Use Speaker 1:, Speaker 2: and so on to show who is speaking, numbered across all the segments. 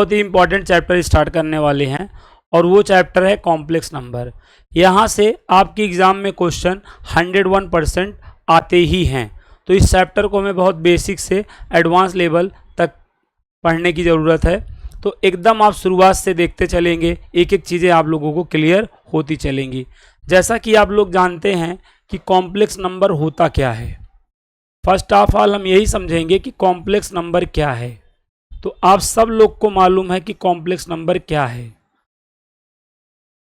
Speaker 1: बहुत ही important chapter start करने वाले हैं और वो चैप्टर है कॉम्प्लेक्स नंबर। यहाँ से आपकी एग्ज़ाम में क्वेश्चन 101% आते ही हैं। तो इस चैप्टर को हमें बहुत बेसिक से एडवांस लेवल तक पढ़ने की ज़रूरत है। तो एकदम आप शुरुआत से देखते चलेंगे, एक एक चीज़ें आप लोगों को क्लियर होती चलेंगी। जैसा कि आप लोग जानते हैं कि कॉम्प्लेक्स नंबर होता क्या है। फर्स्ट ऑफ ऑल हम यही समझेंगे कि कॉम्प्लेक्स नंबर क्या है। तो आप सब लोग को मालूम है कि कॉम्प्लेक्स नंबर क्या है।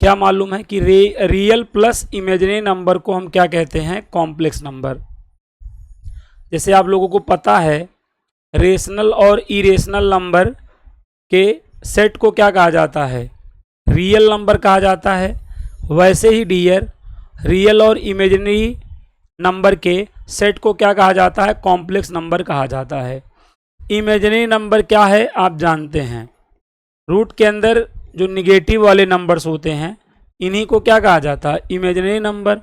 Speaker 1: क्या मालूम है कि रियल प्लस इमेजिनरी नंबर को हम क्या कहते हैं, कॉम्प्लेक्स नंबर। जैसे आप लोगों को पता है रेशनल और इरेशनल नंबर के सेट को क्या कहा जाता है, रियल नंबर कहा जाता है। वैसे ही डियर रियल और इमेजिनरी नंबर के सेट को क्या कहा जाता है, कॉम्प्लेक्स नंबर कहा जाता है। इमेजिनरी नंबर क्या है आप जानते हैं, रूट के अंदर जो निगेटिव वाले नंबर्स होते हैं इन्हीं को क्या कहा जाता है, इमेजिनरी नंबर।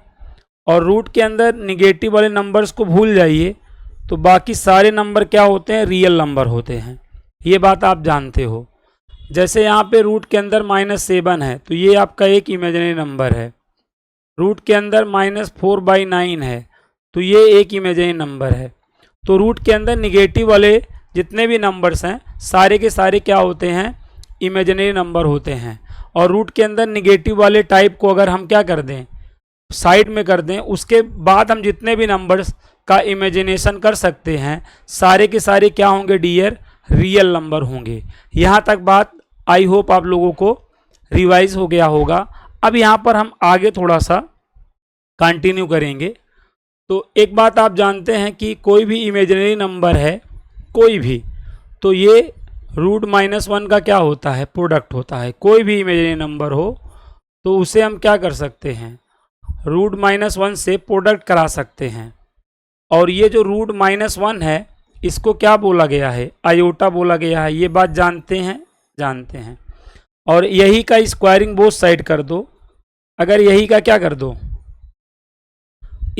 Speaker 1: और रूट के अंदर निगेटिव वाले नंबर्स को भूल जाइए तो बाकी सारे नंबर क्या होते हैं, रियल नंबर होते हैं। ये बात आप जानते हो। जैसे यहाँ पे रूट के अंदर -7 है तो ये आपका एक इमेजिनरी नंबर है। रूट के अंदर -4/9 है तो ये एक इमेजिनरी नंबर है। तो रूट के अंदर निगेटिव वाले जितने भी नंबर्स हैं सारे के सारे क्या होते हैं, इमेजिनरी नंबर होते हैं। और रूट के अंदर निगेटिव वाले टाइप को अगर हम क्या कर दें, साइड में कर दें, उसके बाद हम जितने भी नंबर्स का इमेजिनेशन कर सकते हैं सारे के सारे क्या होंगे डियर, रियल नंबर होंगे। यहाँ तक बात आई होप आप लोगों को रिवाइज हो गया होगा। अब यहाँ पर हम आगे थोड़ा सा कंटिन्यू करेंगे। तो एक बात आप जानते हैं कि कोई भी इमेजिनरी नंबर है कोई भी, तो ये रूट -1 का क्या होता है, प्रोडक्ट होता है। कोई भी इमेजिनरी नंबर हो तो उसे हम क्या कर सकते हैं, रूट -1 से प्रोडक्ट करा सकते हैं। और ये जो रूट -1 है इसको क्या बोला गया है, आयोटा बोला गया है। ये बात जानते हैं, जानते हैं। और यही का स्क्वायरिंग बोथ साइड कर दो। अगर यही का क्या कर दो,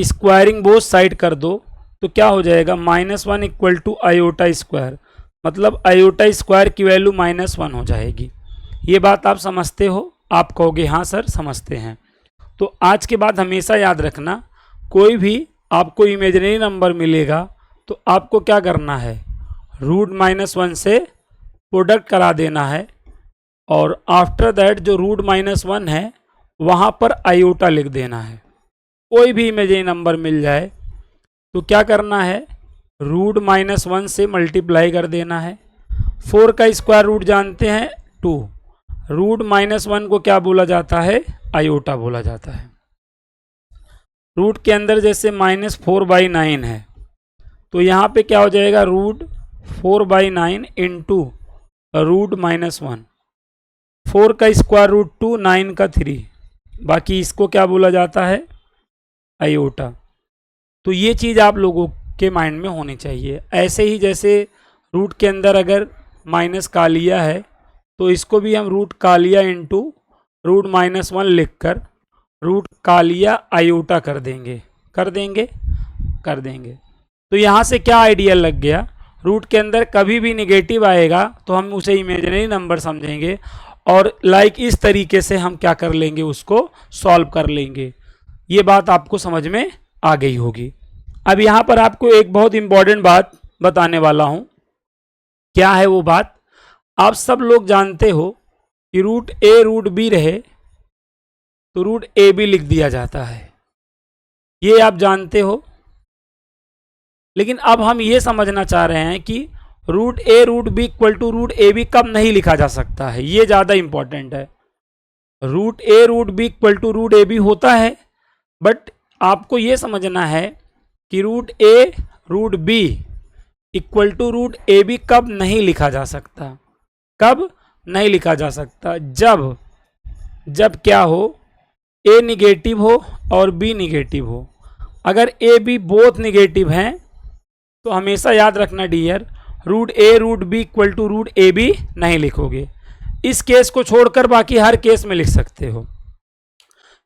Speaker 1: स्क्वायरिंग बोथ साइड कर दो तो क्या हो जाएगा, -1 इक्वल टू आयोटा स्क्वायर, मतलब आयोटा स्क्वायर की वैल्यू -1 हो जाएगी। ये बात आप समझते हो। आप कहोगे हाँ सर समझते हैं। तो आज के बाद हमेशा याद रखना, कोई भी आपको इमेजिनरी नंबर मिलेगा तो आपको क्या करना है, रूट -1 से प्रोडक्ट करा देना है। और आफ्टर दैट जो रूट -1 है वहाँ पर आयोटा लिख देना है। कोई भी इमेजिनरी नंबर मिल जाए तो क्या करना है, रूट -1 से मल्टीप्लाई कर देना है। 4 का स्क्वायर रूट जानते हैं 2, रूट -1 को क्या बोला जाता है, आयोटा बोला जाता है। रूट के अंदर जैसे -4/9 है तो यहाँ पे क्या हो जाएगा, रूट 4/9 इंटू रूट -1। 4 का स्क्वायर रूट 2, 9 का 3, बाकी इसको क्या बोला जाता है, आयोटा। तो ये चीज़ आप लोगों के माइंड में होनी चाहिए। ऐसे ही जैसे रूट के अंदर अगर माइनस का लिया है तो इसको भी हम रूट का लिया इंटू रूट -1 लिख कर रूट का लिया आयोटा कर देंगे, कर देंगे, कर देंगे। तो यहाँ से क्या आइडिया लग गया, रूट के अंदर कभी भी निगेटिव आएगा तो हम उसे इमेजिनरी नंबर समझेंगे और लाइक इस तरीके से हम क्या कर लेंगे, उसको सॉल्व कर लेंगे। ये बात आपको समझ में आ गई होगी। अब यहाँ पर आपको एक बहुत इंपॉर्टेंट बात बताने वाला हूँ। क्या है वो बात, आप सब लोग जानते हो कि रूट ए रूट बी रहे तो रूट ए बी लिख दिया जाता है, ये आप जानते हो। लेकिन अब हम ये समझना चाह रहे हैं कि root A root B equal to root A B कब नहीं लिखा जा सकता है, ये ज़्यादा इंपॉर्टेंट है। Root A root B equal to root A B होता है, बट आपको ये समझना है कि root A root B equal to root A B कब नहीं लिखा जा सकता, कब नहीं लिखा जा सकता, जब क्या हो, ए निगेटिव हो और बी निगेटिव हो। अगर ए बी बोथ निगेटिव हैं तो हमेशा याद रखना dear, root A root B equal to root A B नहीं लिखोगे। इस केस को छोड़कर बाकी हर केस में लिख सकते हो।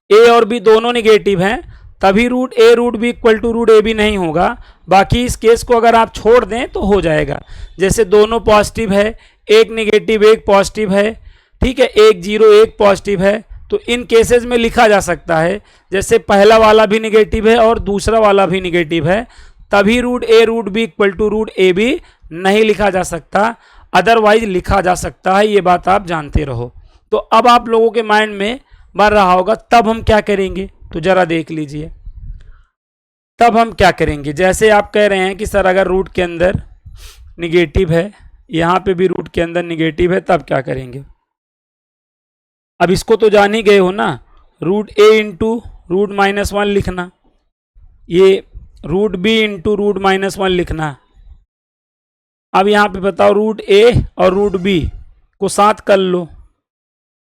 Speaker 1: ए और बी दोनों निगेटिव हैं तभी root A root B equal to root A B नहीं होगा। बाकी इस केस को अगर आप छोड़ दें तो हो जाएगा। जैसे दोनों पॉजिटिव है, एक निगेटिव एक पॉजिटिव है, ठीक है, एक जीरो एक पॉजिटिव है, तो इन केसेस में लिखा जा सकता है जैसे पहला वाला भी निगेटिव है और दूसरा वाला भी निगेटिव है, तभी root A root B equal to root A B नहीं लिखा जा सकता, अदरवाइज लिखा जा सकता है। ये बात आप जानते रहो। तो अब आप लोगों के माइंड में बन रहा होगा तब हम क्या करेंगे, तो जरा देख लीजिए तब हम क्या करेंगे। जैसे आप कह रहे हैं कि सर अगर रूट के अंदर निगेटिव है, यहाँ पे भी रूट के अंदर निगेटिव है, तब क्या करेंगे। अब इसको तो जान ही गए हो ना, root A into root minus one लिखना, ये root B into root minus one लिखना। अब यहाँ पे बताओ रूट ए और रूट बी को साथ कर लो,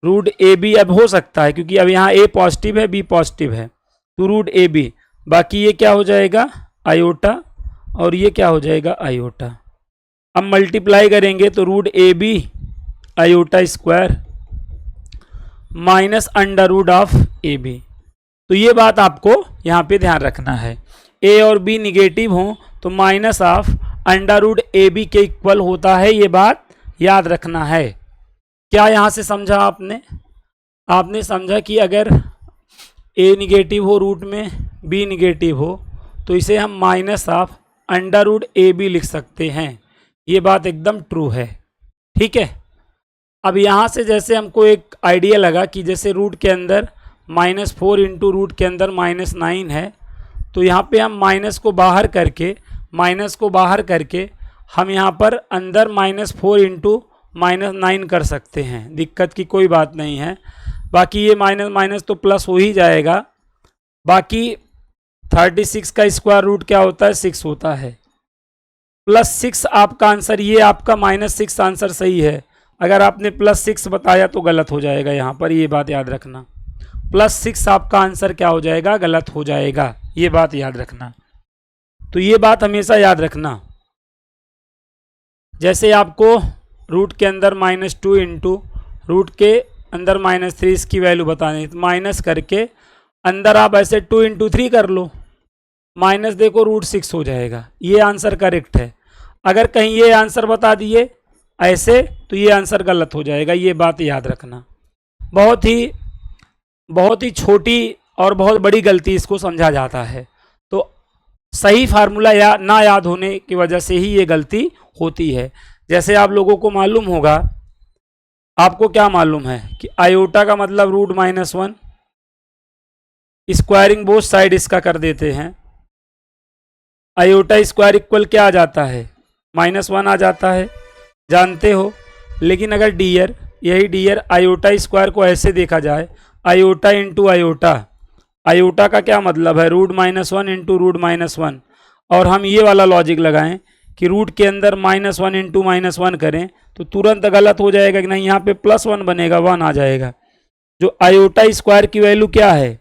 Speaker 1: रूट ए बी अब हो सकता है क्योंकि अब यहाँ ए पॉजिटिव है बी पॉजिटिव है, तो रूट ए बी, बाकी ये क्या हो जाएगा आयोटा और ये क्या हो जाएगा आयोटा। अब मल्टीप्लाई करेंगे तो root A B iota square minus under root of A B. तो ये बात आपको यहाँ पे ध्यान रखना है, ए और बी निगेटिव हो तो minus of under root A B के इक्वल होता है, ये बात याद रखना है। क्या यहाँ से समझा आपने? आपने समझा कि अगर ए निगेटिव हो रूट में, बी निगेटिव हो, तो इसे हम minus of under root A B लिख सकते हैं। ये बात एकदम ट्रू है, ठीक है। अब यहाँ से जैसे हमको एक आइडिया लगा कि जैसे रूट के अंदर -4 इंटू रूट के अंदर -9 है, तो यहाँ पे हम माइनस को बाहर करके हम यहाँ पर अंदर -4 इंटू -9 कर सकते हैं, दिक्कत की कोई बात नहीं है। बाकी ये माइनस माइनस तो प्लस हो ही जाएगा। बाकी 36 का स्क्वायर रूट क्या होता है 6 होता है, +6 आपका आंसर, ये आपका -6 आंसर सही है। अगर आपने +6 बताया तो गलत हो जाएगा, यहाँ पर ये बात याद रखना, +6 आपका आंसर क्या हो जाएगा गलत हो जाएगा, ये बात याद रखना। तो ये बात हमेशा याद रखना। जैसे आपको रूट के अंदर -2 इंटू रूट के अंदर -3 इसकी वैल्यू बतानी, तो माइनस करके अंदर आप ऐसे 2 इंटू 3 कर लो, माइनस देखो रूट 6 हो जाएगा, ये आंसर करेक्ट है। अगर कहीं ये आंसर बता दिए ऐसे तो ये आंसर गलत हो जाएगा, ये बात याद रखना। बहुत ही छोटी और बहुत बड़ी गलती इसको समझा जाता है, तो सही फार्मूला ना याद होने की वजह से ही ये गलती होती है। जैसे आप लोगों को मालूम होगा, आपको क्या मालूम है कि आयोटा का मतलब रूट -1, स्क्वायरिंग बोथ साइड इसका कर देते हैं, आयोटा स्क्वायर इक्वल क्या आ जाता है -1 आ जाता है, जानते हो। लेकिन अगर डियर, यही डियर आयोटा स्क्वायर को ऐसे देखा जाए, आयोटा इंटू आयोटा, आयोटा का क्या मतलब है रूट -1 इंटू रूट -1, और हम ये वाला लॉजिक लगाएं कि रूट के अंदर -1 इंटू -1 करें तो तुरंत गलत हो जाएगा कि नहीं, यहाँ पे +1 बनेगा, 1 आ जाएगा। जो आयोटा स्क्वायर की वैल्यू क्या है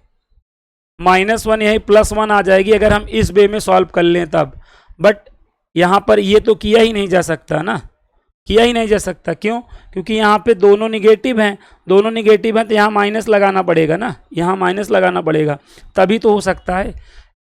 Speaker 1: -1, यही +1 आ जाएगी अगर हम इस वे में सॉल्व कर लें तब। बट यहाँ पर ये तो किया ही नहीं जा सकता ना, किया ही नहीं जा सकता। क्यों? क्योंकि यहाँ पे दोनों निगेटिव हैं, तो यहाँ माइनस लगाना पड़ेगा ना, यहाँ माइनस लगाना पड़ेगा, तभी तो हो सकता है।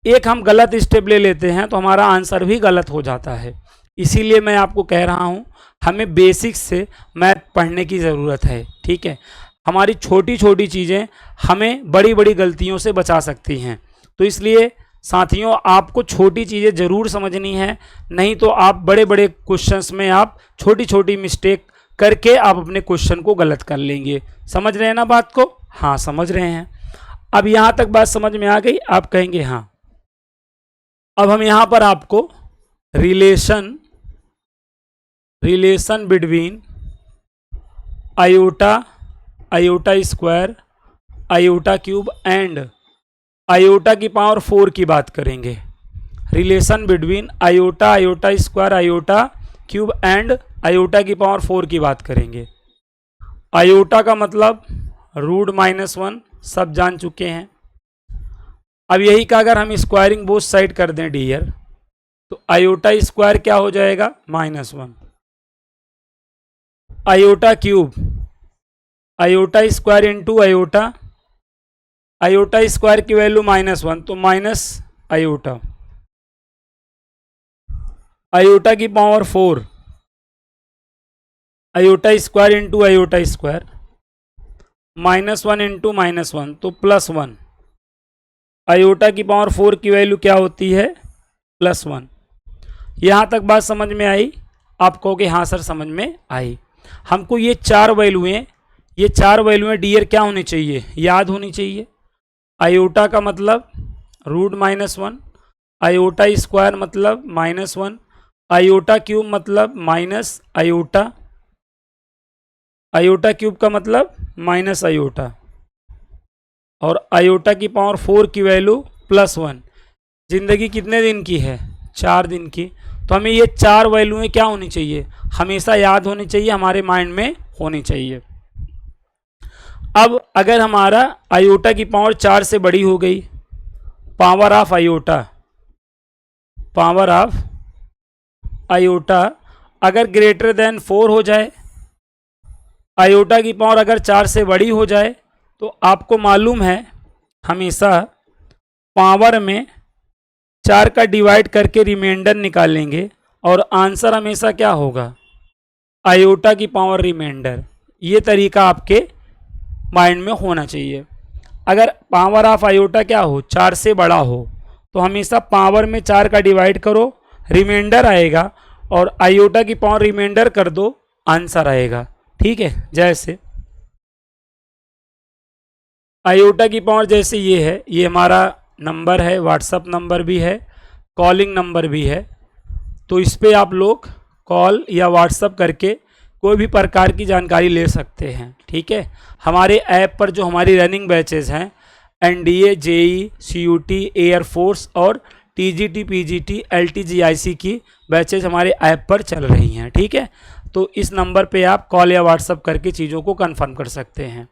Speaker 1: एक हम गलत स्टेप ले लेते हैं तो हमारा आंसर भी गलत हो जाता है। इसीलिए मैं आपको कह रहा हूँ हमें बेसिक्स से मैथ पढ़ने की ज़रूरत है, ठीक है। हमारी छोटी छोटी चीज़ें हमें बड़ी बड़ी गलतियों से बचा सकती हैं। तो इसलिए साथियों आपको छोटी चीज़ें ज़रूर समझनी है, नहीं तो आप बड़े बड़े क्वेश्चंस में आप छोटी छोटी मिस्टेक करके आप अपने क्वेश्चन को गलत कर लेंगे। समझ रहे हैं ना बात को? हाँ समझ रहे हैं। अब यहाँ तक बात समझ में आ गई? आप कहेंगे हाँ। अब हम यहाँ पर आपको relation between iota square, iota cube and iota की पावर 4 की बात करेंगे। Relation between iota square, iota cube and iota की पावर 4 की बात करेंगे। आयोटा का मतलब रूट -1 सब जान चुके हैं। अब यही का अगर हम स्क्वायरिंग बोथ साइड कर दें डियर, तो आयोटा स्क्वायर क्या हो जाएगा -1, iota cube, iota square into iota, iota square की वैल्यू -1 तो माइनस आयोटा, आयोटा की power 4, iota square into iota square, -1 into -1 तो +1। आयोटा की पावर 4 की वैल्यू क्या होती है? +1। यहाँ तक बात समझ में आई? आप कहोगे हाँ सर समझ में आई। हमको ये चार वैल्यूएं डियर क्या होनी चाहिए? याद होनी चाहिए। आयोटा का मतलब √-1, आयोटा स्क्वायर मतलब -1, आयोटा क्यूब मतलब माइनस आयोटा, आयोटा क्यूब का मतलब माइनस आयोटा, और आयोटा की पावर 4 की वैल्यू +1। जिंदगी कितने दिन की है? 4 दिन की। तो हमें ये चार वैल्यूएं क्या होनी चाहिए? हमेशा याद होनी चाहिए, हमारे माइंड में होनी चाहिए। अब अगर हमारा आयोटा की पावर 4 से बड़ी हो गई, पावर ऑफ आयोटा अगर ग्रेटर देन 4 हो जाए, आयोटा की पावर अगर 4 से बड़ी हो जाए, तो आपको मालूम है हमेशा पावर में 4 का डिवाइड करके रिमाइंडर निकालेंगे और आंसर हमेशा क्या होगा? आयोटा की पावर रिमाइंडर। ये तरीका आपके माइंड में होना चाहिए। अगर पावर ऑफ आयोटा क्या हो? 4 से बड़ा हो, तो हमेशा पावर में 4 का डिवाइड करो, रिमाइंडर आएगा, और आयोटा की पावर रिमाइंडर कर दो, आंसर आएगा। ठीक है, जैसे आयोटा की पावर जैसे ये है, ये हमारा नंबर है, व्हाट्सअप नंबर भी है, कॉलिंग नंबर भी है। तो इस पर आप लोग कॉल या व्हाट्सअप करके कोई भी प्रकार की जानकारी ले सकते हैं। ठीक है, हमारे ऐप पर जो हमारी रनिंग बैचेज हैं, एनडीए, जेई, सीयूटी, एयरफोर्स और टीजीटी, पीजीटी, एलटीजीआईसी की बैचेज हमारे ऐप पर चल रही हैं। ठीक है, तो इस नंबर पे आप कॉल या व्हाट्सअप करके चीज़ों को कंफर्म कर सकते हैं।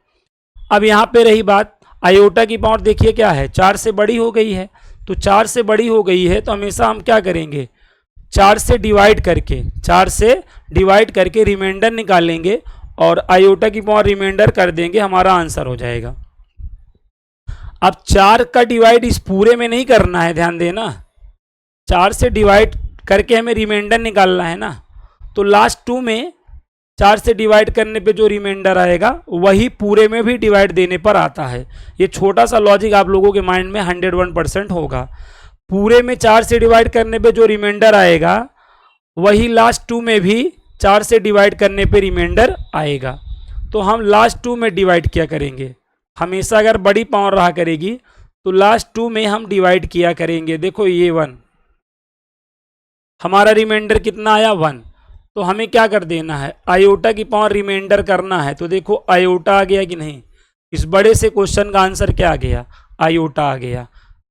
Speaker 1: अब यहाँ पे रही बात, आयोटा की पावर देखिए क्या है? 4 से बड़ी हो गई है। तो 4 से बड़ी हो गई है तो हमेशा हम क्या करेंगे? 4 से डिवाइड करके रिमाइंडर निकालेंगे और आयोटा की पावर रिमाइंडर कर देंगे, हमारा आंसर हो जाएगा। अब 4 का डिवाइड इस पूरे में नहीं करना है, ध्यान देना। 4 से डिवाइड करके हमें रिमाइंडर निकालना है ना, तो लास्ट 2 में 4 से डिवाइड करने पे जो रिमाइंडर आएगा वही पूरे में भी डिवाइड देने पर आता है। ये छोटा सा लॉजिक आप लोगों के माइंड में 101% होगा। पूरे में 4 से डिवाइड करने पे जो रिमाइंडर आएगा वही लास्ट 2 में भी 4 से डिवाइड करने पे रिमाइंडर आएगा। तो हम लास्ट 2 में डिवाइड किया करेंगे। हमेशा अगर बड़ी पावर रहा करेगी तो लास्ट 2 में हम डिवाइड किया करेंगे। देखो ये 1, हमारा रिमाइंडर कितना आया? 1। तो हमें क्या कर देना है? आयोटा की पावर रिमाइंडर करना है। तो देखो आयोटा आ गया कि नहीं? इस बड़े से क्वेश्चन का आंसर क्या आ गया? आयोटा आ गया।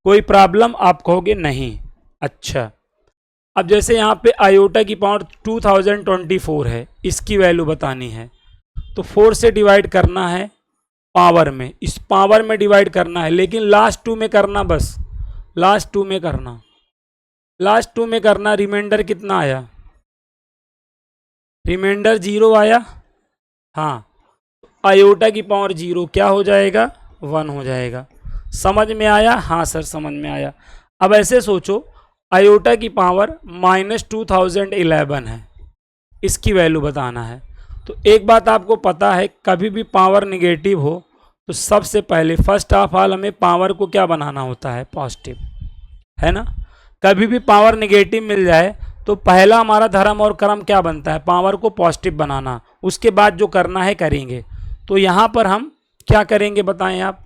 Speaker 1: कोई प्रॉब्लम? आप कहोगे नहीं। अच्छा, अब जैसे यहाँ पे आयोटा की पावर 2024 है, इसकी वैल्यू बतानी है, तो 4 से डिवाइड करना है पावर में, इस पावर में डिवाइड करना है, लेकिन लास्ट 2 में करना, बस लास्ट 2 में करना, लास्ट 2 में करना। रिमाइंडर कितना आया? रिमाइंडर 0 आया। हाँ, आयोटा की पावर 0 क्या हो जाएगा? 1 हो जाएगा। समझ में आया? हाँ सर समझ में आया। अब ऐसे सोचो, आयोटा की पावर -2011 है, इसकी वैल्यू बताना है। तो एक बात आपको पता है, कभी भी पावर निगेटिव हो तो सबसे पहले फर्स्ट ऑफ ऑल हमें पावर को क्या बनाना होता है? पॉजिटिव, है ना। कभी भी पावर निगेटिव मिल जाए तो पहला हमारा धर्म और कर्म क्या बनता है? पावर को पॉजिटिव बनाना। उसके बाद जो करना है करेंगे। तो यहाँ पर हम क्या करेंगे बताएं आप?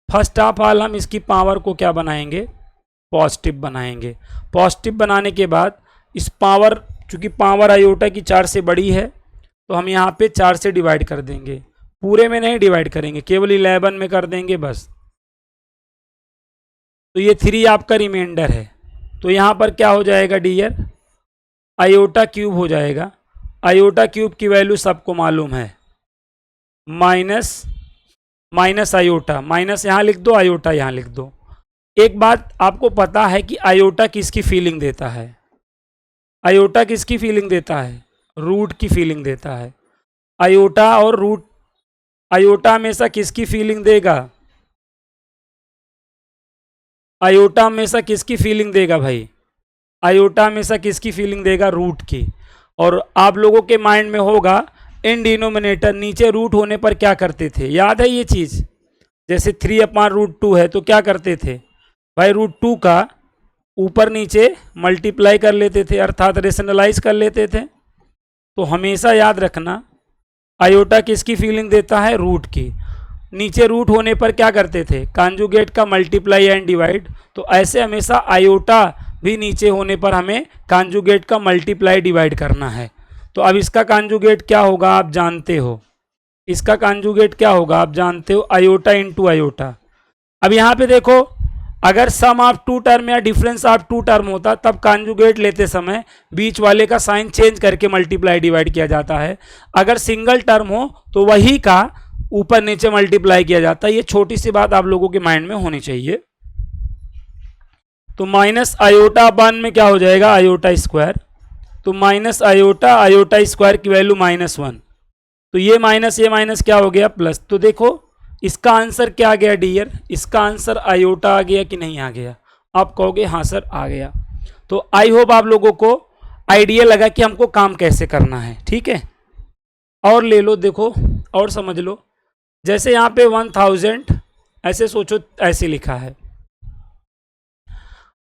Speaker 1: फर्स्ट ऑफ ऑल हम इसकी पावर को क्या बनाएंगे? पॉजिटिव बनाएंगे। पॉजिटिव बनाने के बाद इस पावर, चूंकि पावर आयोटा की 4 से बड़ी है, तो हम यहाँ पे 4 से डिवाइड कर देंगे। पूरे में नहीं डिवाइड करेंगे, केवल 11 में कर देंगे बस। तो ये 3 आपका रिमाइंडर है। तो यहाँ पर क्या हो जाएगा डियर? आयोटा क्यूब हो जाएगा। आयोटा क्यूब की वैल्यू सबको मालूम है, माइनस आयोटा, माइनस यहाँ लिख दो, आयोटा यहाँ लिख दो। एक बात आपको पता है कि आयोटा किसकी फीलिंग देता है? आयोटा किसकी फीलिंग देता है? रूट की फीलिंग देता है। आयोटा और रूट, आयोटा हमेशा किसकी फीलिंग देगा? आयोटा हमेशा किसकी फीलिंग देगा भाई? आयोटा हमेशा किसकी फीलिंग देगा? रूट की। और आप लोगों के माइंड में होगा इन डिनोमिनेटर, नीचे रूट होने पर क्या करते थे, याद है ये चीज़? जैसे 3/√2 है तो क्या करते थे भाई, √2 का ऊपर नीचे मल्टीप्लाई कर लेते थे, अर्थात रेशनलाइज कर लेते थे। तो हमेशा याद रखना आयोटा किसकी फीलिंग देता है, रूट की। नीचे रूट होने पर क्या करते थे, कॉन्जुगेट का मल्टीप्लाई एंड डिवाइड। तो ऐसे हमेशा आयोटा भी नीचे होने पर हमें कॉन्जुगेट का मल्टीप्लाई डिवाइड करना है। तो अब इसका कॉन्जुगेट क्या होगा आप जानते हो, इसका कॉन्जुगेट क्या होगा आप जानते हो, आयोटा इंटू आयोटा। अब यहाँ पे देखो, अगर सम ऑफ टू टर्म या डिफरेंस ऑफ टू टर्म होता तब कॉन्जुगेट लेते समय बीच वाले का साइन चेंज करके मल्टीप्लाई डिवाइड किया जाता है। अगर सिंगल टर्म हो तो वही का ऊपर नीचे मल्टीप्लाई किया जाता है। ये छोटी सी बात आप लोगों के माइंड में होनी चाहिए। तो माइनस आयोटा अपन में क्या हो जाएगा, आयोटा स्क्वायर। तो माइनस आयोटा, आयोटा स्क्वायर की वैल्यू -1। तो ये माइनस क्या हो गया, प्लस। तो देखो इसका आंसर क्या आ गया डियर, इसका आंसर आयोटा आ गया कि नहीं आ गया? आप कहोगे हाँ सर आ गया। तो आई होप आप लोगों को आइडिया लगा कि हमको काम कैसे करना है, ठीक है। और ले लो, देखो और समझ लो। जैसे यहाँ पे 1000 ऐसे सोचो, ऐसे लिखा है।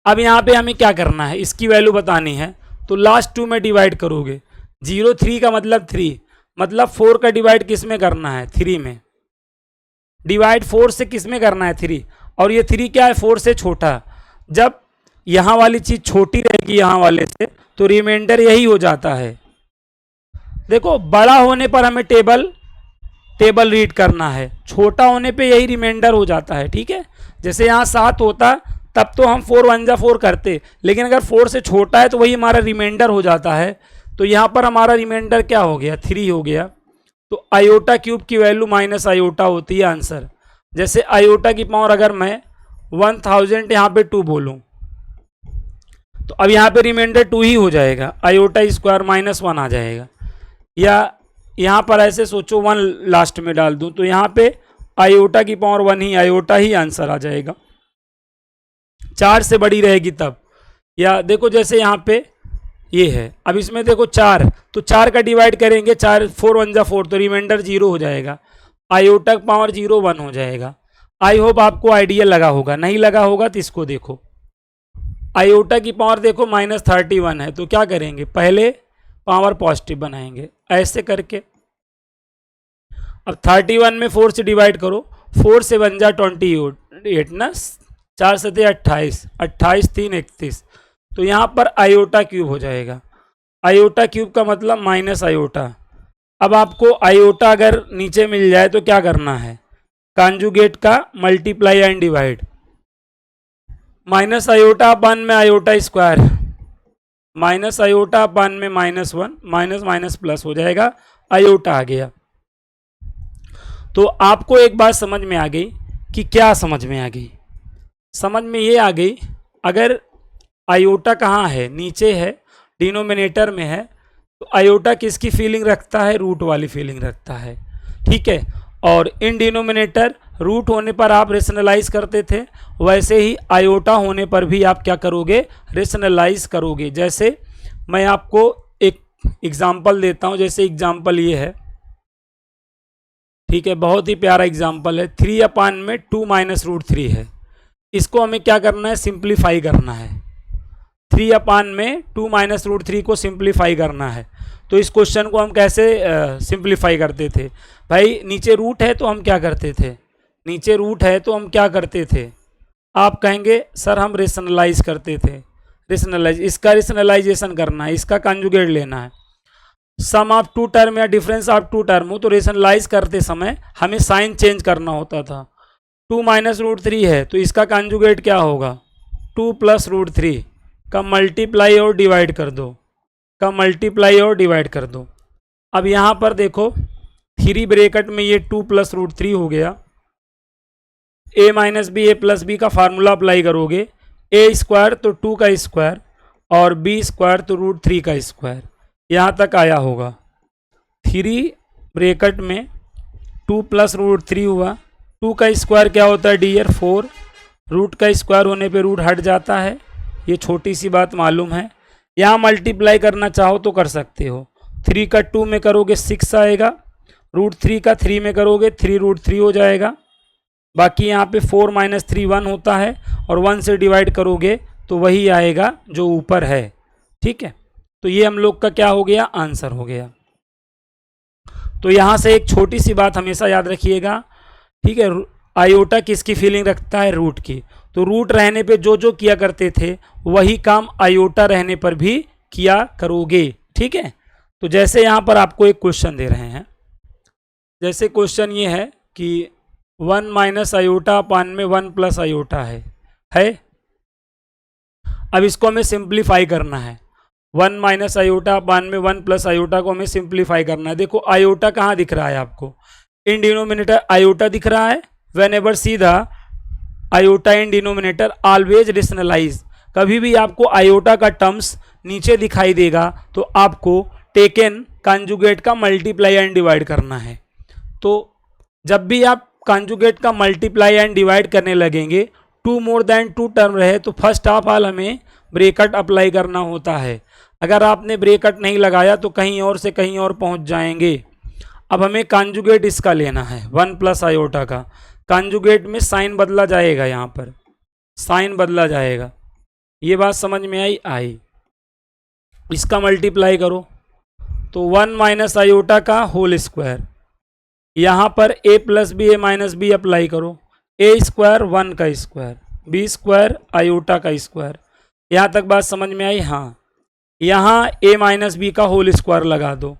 Speaker 1: अब यहाँ पे हमें क्या करना है, इसकी वैल्यू बतानी है। तो लास्ट 2 में डिवाइड करोगे। 0 3 का मतलब 3, मतलब 4 का डिवाइड किस में करना है, 3 में। डिवाइड 4 से किस में करना है, 3। और ये 3 क्या है, 4 से छोटा। जब यहाँ वाली चीज़ छोटी रहेगी यहाँ वाले से तो रिमाइंडर यही हो जाता है। देखो बड़ा होने पर हमें टेबल रीड करना है, छोटा होने पे यही रिमाइंडर हो जाता है, ठीक है। जैसे यहाँ 7 होता तब तो हम 4 1 जा 4 करते, लेकिन अगर 4 से छोटा है तो वही हमारा रिमाइंडर हो जाता है। तो यहाँ पर हमारा रिमाइंडर क्या हो गया, 3 हो गया। तो आयोटा क्यूब की वैल्यू माइनस आयोटा होती है आंसर। जैसे आयोटा की पावर अगर मैं 1000 यहाँ पे 2 बोलूँ तो अब यहाँ पे रिमाइंडर 2 ही हो जाएगा, आयोटा स्क्वायर -1 आ जाएगा। या यहाँ पर ऐसे सोचो 1 लास्ट में डाल दूँ तो यहाँ पे आयोटा की पावर 1 ही, आयोटा ही आंसर आ जाएगा। 4 से बड़ी रहेगी तब। या देखो जैसे यहाँ पे ये है, अब इसमें देखो 4, तो 4 का डिवाइड करेंगे, 4 4 1 जा 4 तो रिमाइंडर 0 हो जाएगा, आयोटा पावर 0 1 हो जाएगा। आई होप आपको आइडिया लगा होगा, नहीं लगा होगा तो इसको देखो। आयोटा की पावर देखो -31 है, तो क्या करेंगे, पहले पावर पॉजिटिव बनाएंगे ऐसे करके। अब 31 में 4 से डिवाइड करो, 4 से 1 जा 28 ना, 4 से 28, 28 3 31। तो यहाँ पर आयोटा क्यूब हो जाएगा। आयोटा क्यूब का मतलब माइनस आयोटा। अब आपको आयोटा अगर नीचे मिल जाए तो क्या करना है, कॉन्जुगेट का multiply and divide. Minus iota अपन में आयोटा स्क्वायर, माइनस आयोटा अपन में -1, माइनस माइनस प्लस हो जाएगा, आयोटा आ गया। तो आपको एक बात समझ में आ गई कि क्या समझ में आ गई, समझ में ये आ गई, अगर आयोटा कहाँ है, नीचे है, डिनोमिनेटर में है, तो आयोटा किसकी फीलिंग रखता है, रूट वाली फीलिंग रखता है, ठीक है। और इन डिनोमिनेटर रूट होने पर आप रेशनलाइज करते थे, वैसे ही आयोटा होने पर भी आप क्या करोगे, रेशनलाइज करोगे। जैसे मैं आपको एक एग्जाम्पल देता हूँ, जैसे एग्जाम्पल ये है, ठीक है, बहुत ही प्यारा एग्जाम्पल है। 3 में 2 - √3 है, इसको हमें क्या करना है, सिंप्लीफाई करना है। 3 में 2 - √3 को सिंप्लीफाई करना है। तो इस क्वेश्चन को हम कैसे सिंप्लीफाई करते थे भाई, नीचे रूट है तो हम क्या करते थे, नीचे रूट है तो हम क्या करते थे, आप कहेंगे सर हम रेशनलाइज करते थे। रेशनलाइज, इसका रेशनलाइजेशन करना है, इसका कंजुगेट लेना है। सम ऑफ टू टर्म या डिफरेंस ऑफ टू टर्म हो तो रेशनलाइज करते समय हमें साइन चेंज करना होता था। 2 - √3 है तो इसका कंजुगेट क्या होगा, 2 + √3 का मल्टीप्लाई और डिवाइड कर दो, का मल्टीप्लाई और डिवाइड कर दो। अब यहाँ पर देखो 3 ब्रैकेट में ये 2 + √3 हो गया, a - b a + b का फार्मूला अप्लाई करोगे, a स्क्वायर तो 2 का स्क्वायर और b स्क्वायर तो √3 का स्क्वायर, यहाँ तक आया होगा। 3 ब्रैकेट में 2 + √3 हुआ, 2 का स्क्वायर क्या होता है डियर, 4, रूट का स्क्वायर होने पे रूट हट जाता है, ये छोटी सी बात मालूम है। यहाँ मल्टीप्लाई करना चाहो तो कर सकते हो, 3 का 2 में करोगे 6 आएगा, √3 का 3 में करोगे 3√3 हो जाएगा। बाकी यहाँ पे 4 - 3 1 होता है, और 1 से डिवाइड करोगे तो वही आएगा जो ऊपर है। ठीक है, तो ये हम लोग का क्या हो गया, आंसर हो गया। तो यहाँ से एक छोटी सी बात हमेशा याद रखिएगा, ठीक है, आयोटा किसकी फीलिंग रखता है, रूट की। तो रूट रहने पे जो जो किया करते थे वही काम आयोटा रहने पर भी किया करोगे। ठीक है, तो जैसे यहाँ पर आपको एक क्वेश्चन दे रहे हैं, जैसे क्वेश्चन ये है कि 1 - आयोटा अपान में 1 + आयोटा है। अब इसको हमें सिंप्लीफाई करना है। 1 - आयोटा अपान में 1 + आयोटा को हमें सिंप्लीफाई करना है। देखो आयोटा कहाँ दिख रहा है आपको, इन डिनोमिनेटर आयोटा दिख रहा है। Whenever see the iota in denominator always rationalize, कभी भी आपको आयोटा का टर्म्स नीचे दिखाई देगा तो आपको टेकन कॉन्जुगेट का मल्टीप्लाई एंड डिवाइड करना है। तो जब भी आप कॉन्जुगेट का मल्टीप्लाई एंड डिवाइड करने लगेंगे, 2 मोर देन 2 टर्म रहे तो फर्स्ट ऑफ ऑल हमें ब्रेकट अप्लाई करना होता है। अगर आपने ब्रेकट नहीं लगाया तो कहीं और से कहीं और पहुंच जाएंगे। अब हमें कॉन्जुगेट इसका लेना है 1 + आयोटा का। कॉन्जुगेट में साइन बदला जाएगा, यहाँ पर साइन बदला जाएगा। ये बात समझ में आई। इसका मल्टीप्लाई करो तो 1 - आयोटा का होल स्क्वायर, यहाँ पर a + b a - b apply करो, a² 1 का स्क्वायर, b² आयोटा का स्क्वायर। यहाँ तक बात समझ में आई। हाँ, यहाँ a - b का होल स्क्वायर लगा दो,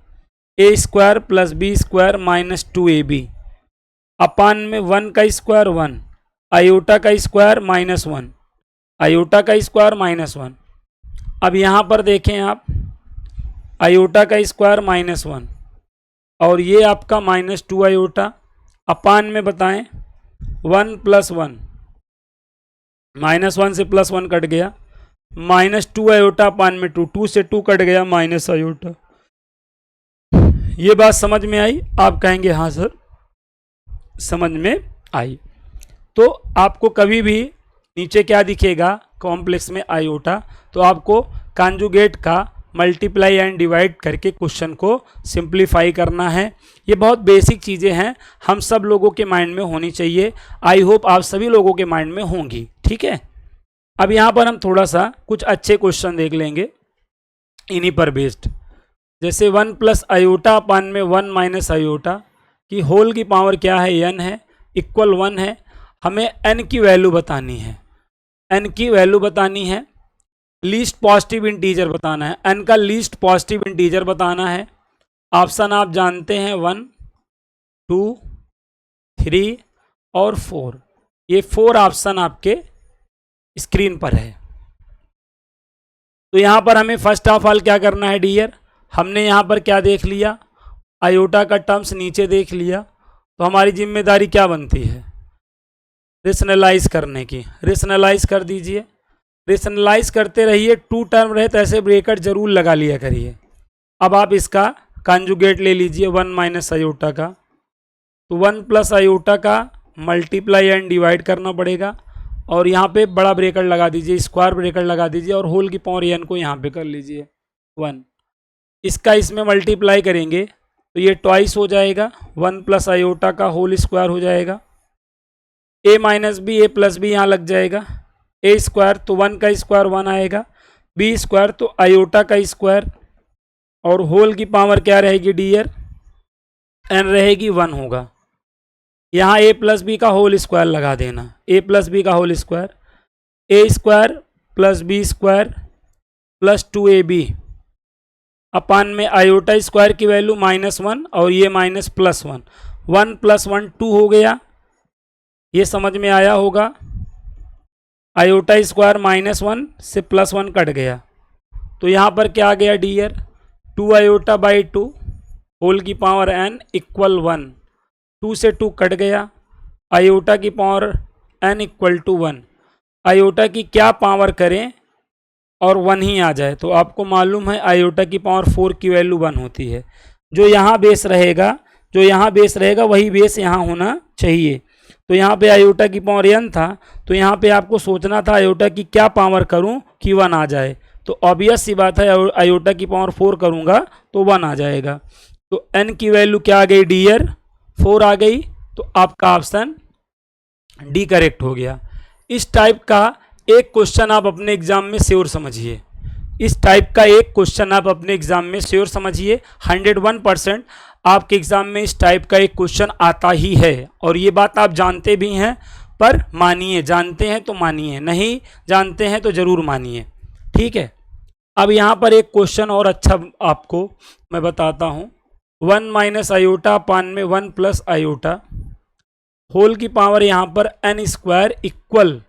Speaker 1: a² + b² - 2ab अपान में 1 का स्क्वायर 1, आयोटा का स्क्वायर -1, आयोटा का स्क्वायर -1। अब यहाँ पर देखें आप, आयोटा का स्क्वायर -1 और ये आपका -2 आयोटा अपान में बताएं 1 + 1, -1 से +1 कट गया, -2 आयोटा अपान में 2, 2 से 2 कट गया माइनस आयोटा। ये बात समझ में आई? आप कहेंगे हाँ सर समझ में आई। तो आपको कभी भी नीचे क्या दिखेगा, कॉम्प्लेक्स में आयोटा, तो आपको कॉन्जुगेट का मल्टीप्लाई एंड डिवाइड करके क्वेश्चन को सिंप्लीफाई करना है। ये बहुत बेसिक चीज़ें हैं, हम सब लोगों के माइंड में होनी चाहिए। आई होप आप सभी लोगों के माइंड में होंगी। ठीक है, अब यहाँ पर हम थोड़ा सा कुछ अच्छे क्वेश्चन देख लेंगे इन्हीं पर बेस्ड। जैसे 1 + आयोटा अपान में 1 - आयोटा की होल की पावर क्या है, n है, इक्वल 1 है। हमें n की वैल्यू बतानी है, n की वैल्यू बतानी है, लीस्ट पॉजिटिव इंटीजर बताना है, n का लीस्ट पॉजिटिव इंटीजर बताना है। ऑप्शन आप जानते हैं 1, 2, 3 और 4। ये 4 ऑप्शन आपके स्क्रीन पर है। तो यहाँ पर हमें फर्स्ट ऑफ ऑल क्या करना है डियर, हमने यहाँ पर क्या देख लिया, आयोटा का टर्म्स नीचे देख लिया, तो हमारी जिम्मेदारी क्या बनती है, रेशनलाइज करने की। रेशनलाइज कर दीजिए, रेशनलाइज करते रहिए। 2 टर्म रहे तो ऐसे ब्रेकेट जरूर लगा लिया करिए। अब आप इसका कॉन्जुगेट ले लीजिए 1 - आयोटा का, तो 1 + आयोटा का मल्टीप्लाई एंड डिवाइड करना पड़ेगा, और यहाँ पे बड़ा ब्रेकेट लगा दीजिए, स्क्वायर ब्रेकेट लगा दीजिए, और होल की पावर n को यहाँ पे कर लीजिए 1। इसका इसमें मल्टीप्लाई करेंगे तो ये ट्वाइस हो जाएगा, 1 + आयोटा का होल स्क्वायर हो जाएगा, a - b a + b यहाँ लग जाएगा, a² तो 1 का स्क्वायर 1 आएगा, b² तो आयोटा का स्क्वायर, और होल की पावर क्या रहेगी डियर, n रहेगी 1 होगा। यहाँ a + b का होल स्क्वायर लगा देना, a + b का whole square, a² + b² + 2ab upon में आयोटा स्क्वायर की वैल्यू -1 और ये -+1, 1 + 1 2 हो गया। ये समझ में आया होगा। आयोटा स्क्वायर -1 से +1 कट गया, तो यहाँ पर क्या आ गया डियर, 2 आयोटा बाई 2 होल की पावर n इक्वल 1, 2 से 2 कट गया, आयोटा की power n equal to 1। Iota की क्या पावर करें और 1 ही आ जाए, तो आपको मालूम है आयोटा की पावर 4 की वैल्यू 1 होती है। जो यहाँ बेस रहेगा वही बेस यहाँ होना चाहिए। तो यहाँ पे आयोटा की पावर n था, तो यहाँ पे आपको सोचना था आयोटा की क्या पावर करूँ कि 1 आ जाए। तो ऑब्वियस सी बात है आयोटा की पावर 4 करूँगा तो 1 आ जाएगा। तो n की वैल्यू क्या आ गई डियर, 4 आ गई। तो आपका ऑप्शन डी करेक्ट हो गया। इस टाइप का एक क्वेश्चन आप अपने एग्जाम में श्योर समझिए, इस टाइप का एक क्वेश्चन आप अपने एग्जाम में श्योर समझिए। 101% आपके एग्जाम में इस टाइप का एक क्वेश्चन आता ही है, और ये बात आप जानते भी हैं, पर मानिए, जानते हैं तो मानिए, नहीं जानते हैं तो जरूर मानिए, ठीक है। अब यहाँ पर एक क्वेश्चन और अच्छा आपको मैं बताता हूँ। 1 माइनस आयोटा अपान में 1 प्लस आयोटा होल की पावर यहाँ पर n स्क्वायर इक्वल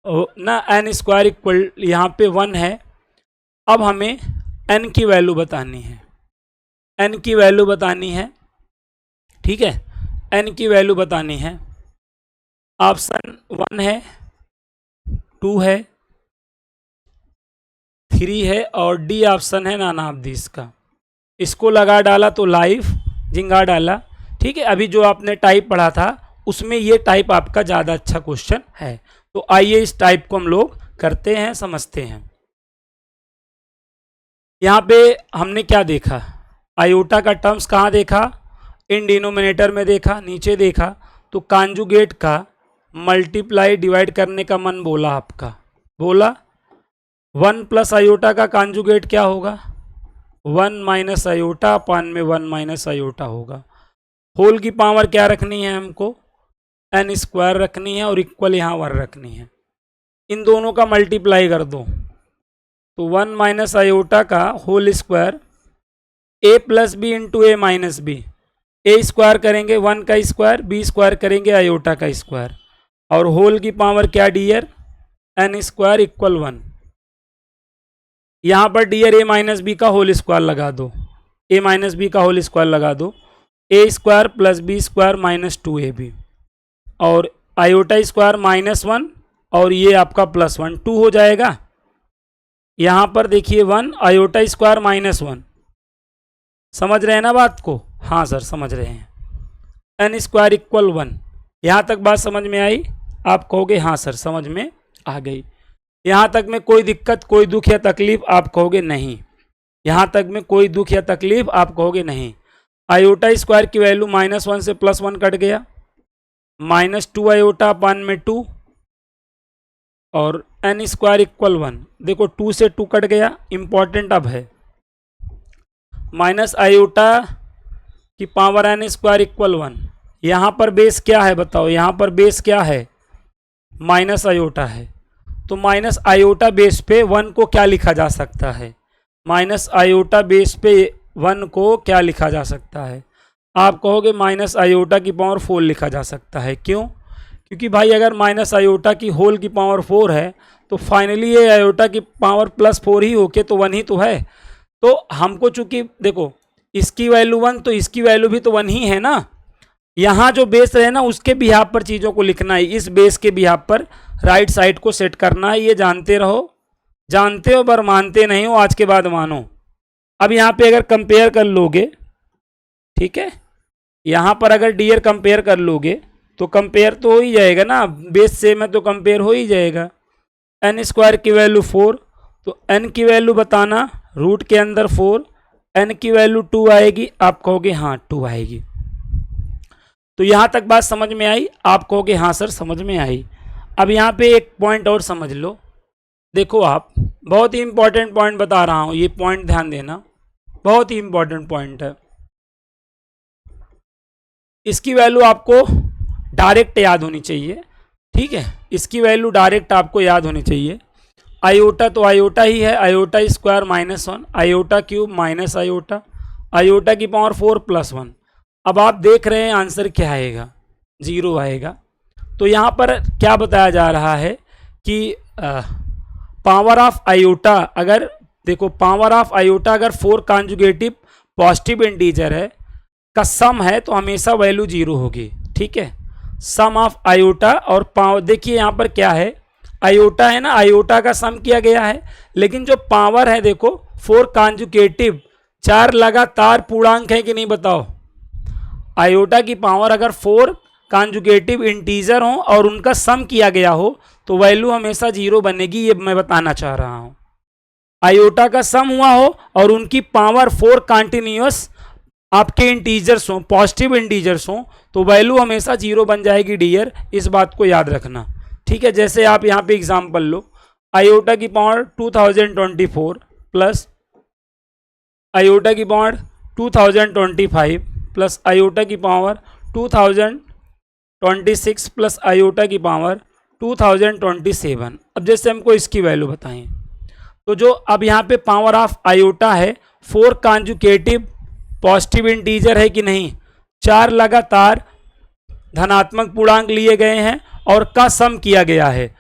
Speaker 1: ना, n स्क्वायर इक्वल यहाँ पे 1 है। अब हमें n की वैल्यू बतानी है, n की वैल्यू बतानी है, ठीक है, n की वैल्यू बतानी है। ऑप्शन 1 है, 2 है, 3 है और डी ऑप्शन है नाना ऑफ दिस का। इसको लगा डाला तो लाइफ जिंगा डाला, ठीक है। अभी जो आपने टाइप पढ़ा था उसमें ये टाइप आपका ज़्यादा अच्छा क्वेश्चन है। तो आइए इस टाइप को हम लोग करते हैं, समझते हैं। यहाँ पे हमने क्या देखा, आयोटा का टर्म्स कहाँ देखा, इन डिनोमिनेटर में देखा, नीचे देखा तो कॉन्जुगेट का मल्टीप्लाई डिवाइड करने का मन बोला आपका, बोला 1 प्लस आयोटा का कॉन्जुगेट क्या होगा, 1 माइनस आयोटा अपान में 1 माइनस आयोटा होगा। होल की पावर क्या रखनी है हमको, n स्क्वायर रखनी है और इक्वल यहाँ 1 रखनी है। इन दोनों का मल्टीप्लाई कर दो तो 1 माइनस आयोटा का whole square a plus B into A minus B, A square करेंगे 1 का स्क्वायर, बी स्क्वायर करेंगे आयोटा का स्क्वायर, और होल की पावर क्या डियर n स्क्वायर इक्वल 1। यहाँ पर डियर a माइनस बी का होल स्क्वायर लगा दो, a माइनस बी का होल स्क्वायर लगा दो, a square plus B square minus 2ab, और आयोटा स्क्वायर -1 और ये आपका +1, 2 हो जाएगा। यहाँ पर देखिए 1 आयोटा स्क्वायर -1, समझ रहे हैं ना बात को, हाँ सर समझ रहे हैं। n स्क्वायर इक्वल 1, यहाँ तक बात समझ में आई, आप कहोगे हाँ सर समझ में आ गई। यहाँ तक में कोई दिक्कत, कोई दुख या तकलीफ, आप कहोगे नहीं, यहाँ तक में कोई दुख या तकलीफ, आप कहोगे नहीं। आयोटा स्क्वायर की वैल्यू -1 से +1 कट गया, -2 आयोटा अपान में 2 और n स्क्वायर इक्वल 1, देखो 2 से 2 कट गया, इंपॉर्टेंट अब है माइनस आयोटा की पावर n स्क्वायर इक्वल 1। यहाँ पर बेस क्या है बताओ, यहाँ पर बेस क्या है, माइनस आयोटा है, तो माइनस आयोटा बेस पे 1 को क्या लिखा जा सकता है, माइनस आयोटा बेस पे 1 को क्या लिखा जा सकता है, आप कहोगे माइनस आयोटा की पावर 4 लिखा जा सकता है। क्यों, क्योंकि भाई अगर माइनस आयोटा की होल की पावर 4 है तो फाइनली ये आयोटा की पावर +4 ही होके तो 1 ही तो है। तो हमको चूंकि देखो इसकी वैल्यू 1 तो इसकी वैल्यू भी तो 1 ही है ना, यहाँ जो बेस है ना उसके बिहाफ पर चीज़ों को लिखना है, इस बेस के बिहाफ पर राइट साइड को सेट करना है, ये जानते रहो, जानते हो पर मानते नहीं हो, आज के बाद मानो। अब यहाँ पे अगर कंपेयर कर लोगे, ठीक है, यहाँ पर अगर डियर कंपेयर कर लोगे तो कंपेयर तो हो ही जाएगा ना, बेस सेम है तो कंपेयर हो ही जाएगा। n स्क्वायर की वैल्यू 4, तो n की वैल्यू बताना, रूट के अंदर 4, n की वैल्यू 2 आएगी, आप कहोगे हाँ 2 आएगी। तो यहाँ तक बात समझ में आई, आप कहोगे हाँ सर समझ में आई। अब यहाँ पे एक पॉइंट और समझ लो, देखो आप, बहुत ही इंपॉर्टेंट पॉइंट बता रहा हूँ, ये पॉइंट ध्यान देना, बहुत ही इंपॉर्टेंट पॉइंट है। इसकी वैल्यू आपको डायरेक्ट याद होनी चाहिए, ठीक है, इसकी वैल्यू डायरेक्ट आपको याद होनी चाहिए। आयोटा तो आयोटा ही है, iota square -1, iota cube minus iota, iota की पावर 4 + 1। अब आप देख रहे हैं आंसर क्या आएगा, 0 आएगा। तो यहाँ पर क्या बताया जा रहा है कि पावर ऑफ आयोटा, अगर देखो पावर ऑफ आयोटा अगर 4 कॉन्जुगेटिव पॉजिटिव इंटीजर है का सम है तो हमेशा वैल्यू 0 होगी, ठीक है। सम ऑफ आयोटा और पावर, देखिए यहाँ पर क्या है, आयोटा है ना, आयोटा का सम किया गया है, लेकिन जो पावर है देखो 4 कॉन्जुगेटिव, 4 लगातार पूर्णांक है कि नहीं बताओ। आयोटा की पावर अगर 4 कॉन्जुगेटिव इंटीजर हो और उनका सम किया गया हो तो वैल्यू हमेशा 0 बनेगी, ये मैं बताना चाह रहा हूँ। आयोटा का सम हुआ हो और उनकी पावर 4 कंटिन्यूअस आपके इंटीजर्स हों, पॉजिटिव इंटीजर्स हों, तो वैल्यू हमेशा 0 बन जाएगी डियर, इस बात को याद रखना। ठीक है, जैसे आप यहाँ पे एग्जांपल लो, आयोटा की पावर 2024 प्लस आयोटा की पावर 2025 प्लस आयोटा की पावर 2026 प्लस आयोटा की पावर 2027। अब जैसे हमको इसकी वैल्यू बताएं, तो जो अब यहाँ पे पावर ऑफ आयोटा है 4 कॉन्जुगेटिव पॉजिटिव इंटीजर है कि नहीं, 4 लगातार धनात्मक पूर्णांक लिए गए हैं और का सम किया गया है,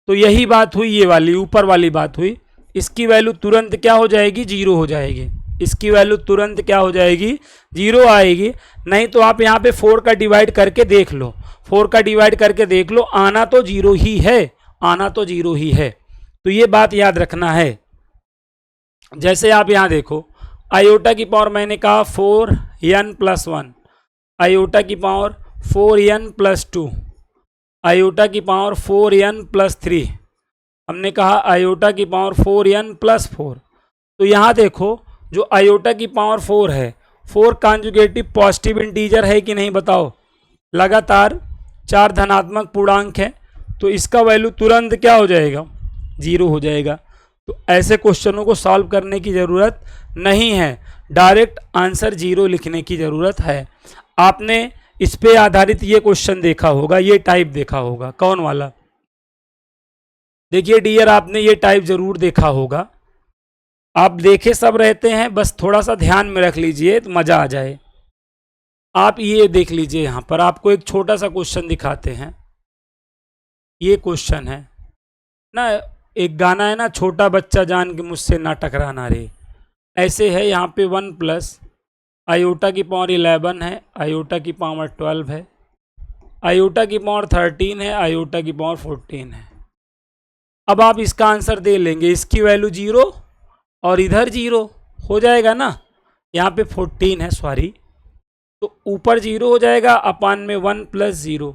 Speaker 1: तो यही बात हुई, ये वाली ऊपर वाली बात हुई। इसकी वैल्यू तुरंत क्या हो जाएगी, 0 हो जाएगी। इसकी वैल्यू तुरंत क्या हो जाएगी, 0 आएगी। नहीं तो आप यहाँ पे 4 का डिवाइड करके देख लो, 4 का डिवाइड करके देख लो, आना तो 0 ही है, आना तो 0 ही है। तो ये बात याद रखना है। जैसे आप यहाँ देखो, आयोटा की पावर मैंने कहा 4n+1, आयोटा की पावर 4n+2, आयोटा की पावर 4n+3, हमने कहा आयोटा की पावर 4n+4। तो यहाँ देखो, जो आयोटा की पावर 4 है, 4 कॉन्जुगेटिव पॉजिटिव इंटीजर है कि नहीं बताओ, लगातार 4 धनात्मक पूर्णांक है, तो इसका वैल्यू तुरंत क्या हो जाएगा, 0 हो जाएगा। तो ऐसे क्वेश्चनों को सॉल्व करने की ज़रूरत नहीं है, डायरेक्ट आंसर 0 लिखने की ज़रूरत है। आपने इस पे आधारित ये क्वेश्चन देखा होगा, ये टाइप देखा होगा, कौन वाला, देखिए डियर, आपने ये टाइप ज़रूर देखा होगा। आप देखे सब रहते हैं, बस थोड़ा सा ध्यान में रख लीजिए तो मज़ा आ जाए। आप ये देख लीजिए, यहाँ पर आपको एक छोटा सा क्वेश्चन दिखाते हैं। ये क्वेश्चन है ना, एक गाना है ना, छोटा बच्चा जान के मुझसे ना टकराना रे, ऐसे है। यहाँ पे 1 प्लस आयोटा की पावर 11 है, आयोटा की पावर 12 है, आयोटा की पावर 13 है, आयोटा की पावर 14 है। अब आप इसका आंसर दे लेंगे, इसकी वैल्यू 0 और इधर 0 हो जाएगा ना, यहाँ पे 14 है सॉरी, तो ऊपर 0 हो जाएगा, अपान में 1 + 0।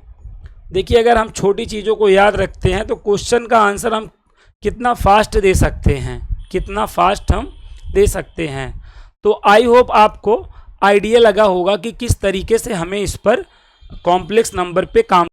Speaker 1: देखिए, अगर हम छोटी चीज़ों को याद रखते हैं तो क्वेश्चन का आंसर हम कितना फास्ट दे सकते हैं, कितना फास्ट हम दे सकते हैं। तो आई होप आपको आइडिया लगा होगा कि किस तरीके से हमें इस पर कॉम्प्लेक्स नंबर पे काम